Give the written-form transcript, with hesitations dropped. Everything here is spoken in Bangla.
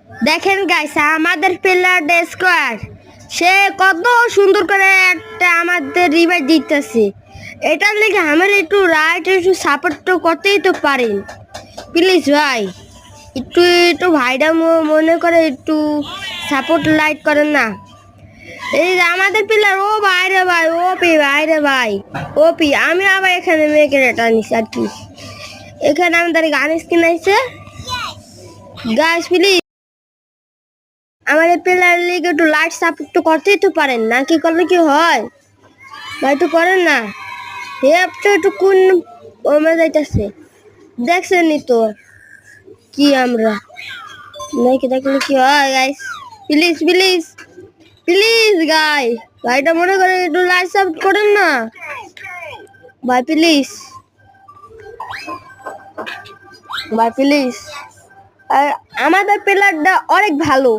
দেখেন গাইস আমাদের পিলার স্কোয়ার সে কত সুন্দর করে একটা আমাদের রিভাইভ দিতেছে। এটার লেগে আমার একটু রাইট একটু সাপোর্ট তো করতেই তো পারেন প্লিজ ভাই। একটু একটু ভাইটা মনে করে একটু সাপোর্ট লাইট করেন না। এই যে আমাদের পিলার ও বাইরে ভাই ওপি বাইরে ভাই ওপি। আমি আবার এখানে মেয়েকে রেটা নিছি আর কি। এখানে আমাদের গান স্কিন আছে গাইস প্লিজ আমাদের পিলার লিগে একটু লাইট সাপোর্ট তো করতেই তো পারেন না, কি করলে কি হয় ভাই একটু করেন না। একটু কোন কমে যাইতেছে দেখছেনই তো কি আমরা নাকি দেখলে কি হয় গাইস। প্লিজ প্লিজ প্লিজ গাই ভাইটা মনে করে একটু লাইট সাপোর্ট করেন না ভাই প্লিজ ভাই প্লিজ। আর আমাদের প্লেয়ারটা অনেক ভালো।